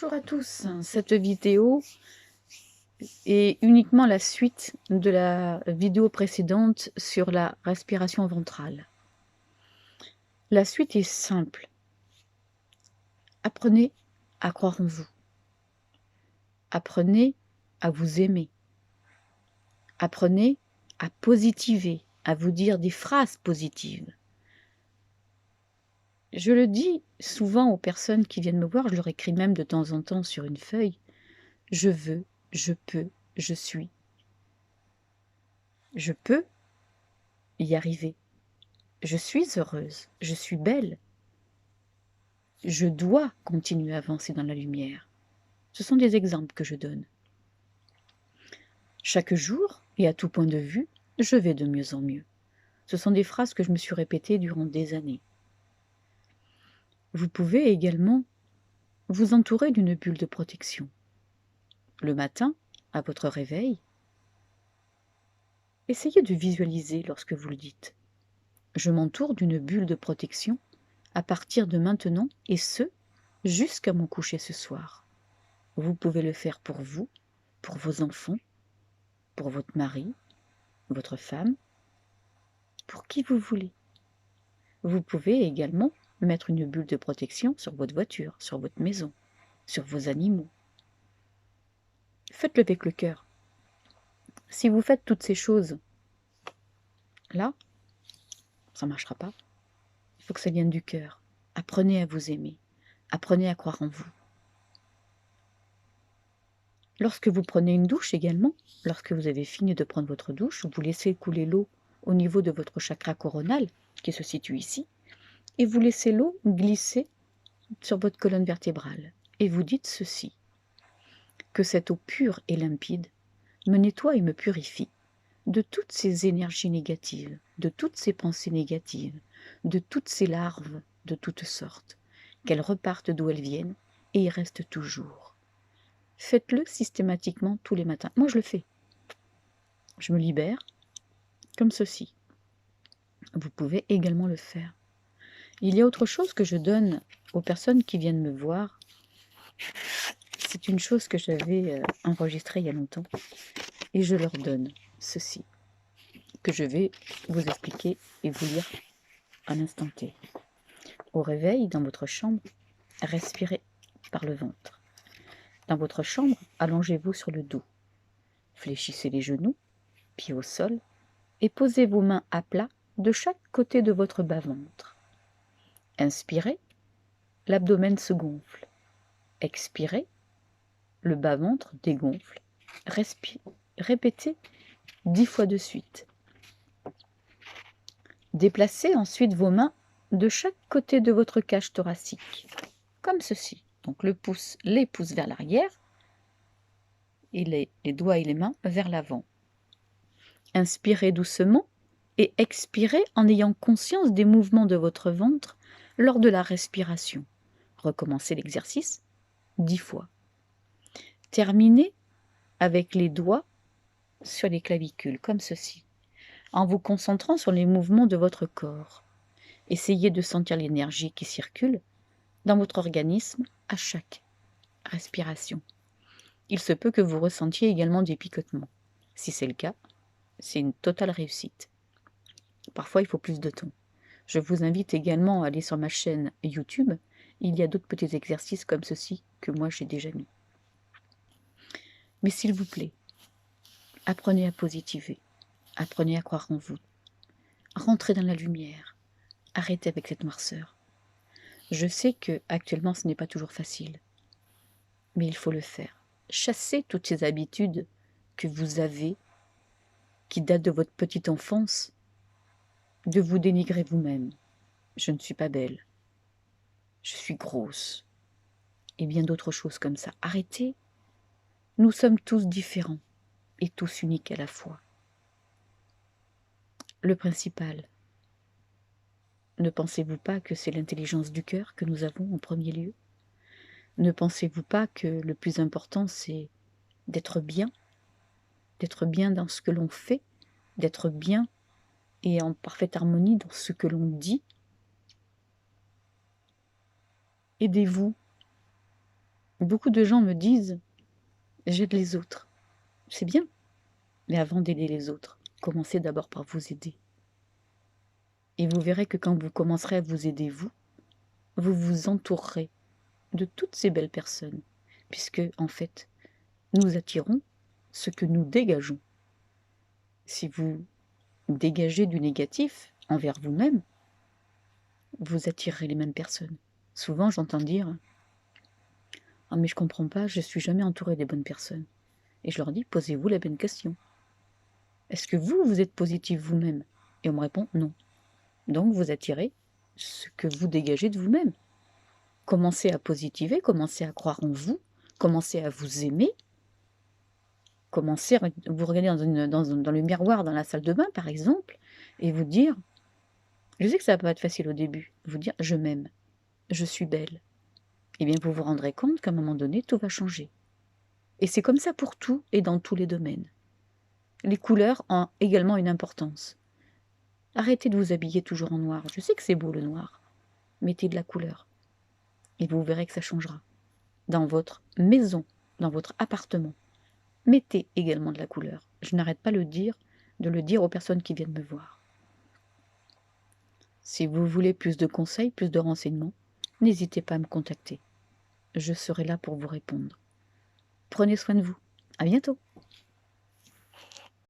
Bonjour à tous, cette vidéo est uniquement la suite de la vidéo précédente sur la respiration ventrale. La suite est simple. Apprenez à croire en vous. Apprenez à vous aimer. Apprenez à positiver, à vous dire des phrases positives. Je le dis souvent aux personnes qui viennent me voir, je leur écris même de temps en temps sur une feuille. Je veux, je peux, je suis. Je peux y arriver. Je suis heureuse, je suis belle. Je dois continuer à avancer dans la lumière. Ce sont des exemples que je donne. Chaque jour, et à tout point de vue, je vais de mieux en mieux. Ce sont des phrases que je me suis répétées durant des années. Vous pouvez également vous entourer d'une bulle de protection. Le matin, à votre réveil, essayez de visualiser lorsque vous le dites. Je m'entoure d'une bulle de protection à partir de maintenant et ce, jusqu'à mon coucher ce soir. Vous pouvez le faire pour vous, pour vos enfants, pour votre mari, votre femme, pour qui vous voulez. Vous pouvez également mettre une bulle de protection sur votre voiture, sur votre maison, sur vos animaux. Faites-le avec le cœur. Si vous faites toutes ces choses, là, ça ne marchera pas. Il faut que ça vienne du cœur. Apprenez à vous aimer. Apprenez à croire en vous. Lorsque vous prenez une douche également, lorsque vous avez fini de prendre votre douche, vous laissez couler l'eau au niveau de votre chakra coronal, qui se situe ici, et vous laissez l'eau glisser sur votre colonne vertébrale. Et vous dites ceci, que cette eau pure et limpide me nettoie et me purifie de toutes ces énergies négatives, de toutes ces pensées négatives, de toutes ces larves de toutes sortes, qu'elles repartent d'où elles viennent et y restent toujours. Faites-le systématiquement tous les matins. Moi, je le fais. Je me libère comme ceci. Vous pouvez également le faire. Il y a autre chose que je donne aux personnes qui viennent me voir. C'est une chose que j'avais enregistrée il y a longtemps et je leur donne ceci, que je vais vous expliquer et vous lire à l'instant T. Au réveil, dans votre chambre, respirez par le ventre. Dans votre chambre, allongez-vous sur le dos. Fléchissez les genoux, pieds au sol, et posez vos mains à plat de chaque côté de votre bas-ventre. Inspirez, l'abdomen se gonfle. Expirez, le bas-ventre dégonfle. Répétez 10 fois de suite. Déplacez ensuite vos mains de chaque côté de votre cage thoracique, comme ceci. Donc les pouces vers l'arrière et les doigts et les mains vers l'avant. Inspirez doucement et expirez en ayant conscience des mouvements de votre ventre lors de la respiration. Recommencez l'exercice 10 fois. Terminez avec les doigts sur les clavicules, comme ceci, en vous concentrant sur les mouvements de votre corps. Essayez de sentir l'énergie qui circule dans votre organisme à chaque respiration. Il se peut que vous ressentiez également des picotements. Si c'est le cas, c'est une totale réussite. Parfois, il faut plus de temps. Je vous invite également à aller sur ma chaîne YouTube. Il y a d'autres petits exercices comme ceci que moi j'ai déjà mis. Mais s'il vous plaît, apprenez à positiver. Apprenez à croire en vous. Rentrez dans la lumière. Arrêtez avec cette noirceur. Je sais que actuellement ce n'est pas toujours facile, mais il faut le faire. Chassez toutes ces habitudes que vous avez, qui datent de votre petite enfance, de vous dénigrer vous-même. Je ne suis pas belle. Je suis grosse. Et bien d'autres choses comme ça. Arrêtez. Nous sommes tous différents et tous uniques à la fois. Le principal, ne pensez-vous pas que c'est l'intelligence du cœur que nous avons en premier lieu? Ne pensez-vous pas que le plus important, c'est d'être bien dans ce que l'on fait, d'être bien et en parfaite harmonie dans ce que l'on dit? Aidez-vous, Beaucoup de gens me disent « j'aide les autres ». C'est bien, mais avant d'aider les autres, commencez d'abord par vous aider. Et vous verrez que quand vous commencerez à vous aider vous, vous vous entourerez de toutes ces belles personnes, puisque, en fait, nous attirons ce que nous dégageons. Si vous dégagez du négatif envers vous-même, vous attirerez les mêmes personnes. Souvent, j'entends dire « Ah mais je comprends pas, je suis jamais entourée des bonnes personnes. » Et je leur dis « Posez-vous la bonne question. Est-ce que vous êtes positif vous-même ?» Et on me répond « Non. » Donc vous attirez ce que vous dégagez de vous-même. Commencez à positiver, commencez à croire en vous, commencez à vous aimer, commencez à vous regarder dans le miroir dans la salle de bain par exemple, et vous dire, je sais que ça va pas être facile au début, vous dire « je m'aime, je suis belle ». Et bien vous vous rendrez compte qu'à un moment donné, tout va changer. Et c'est comme ça pour tout et dans tous les domaines. Les couleurs ont également une importance. Arrêtez de vous habiller toujours en noir. Je sais que c'est beau le noir. Mettez de la couleur. Et vous verrez que ça changera. Dans votre maison, dans votre appartement, mettez également de la couleur. Je n'arrête pas de le dire aux personnes qui viennent me voir. Si vous voulez plus de conseils, plus de renseignements, n'hésitez pas à me contacter. Je serai là pour vous répondre. Prenez soin de vous. À bientôt.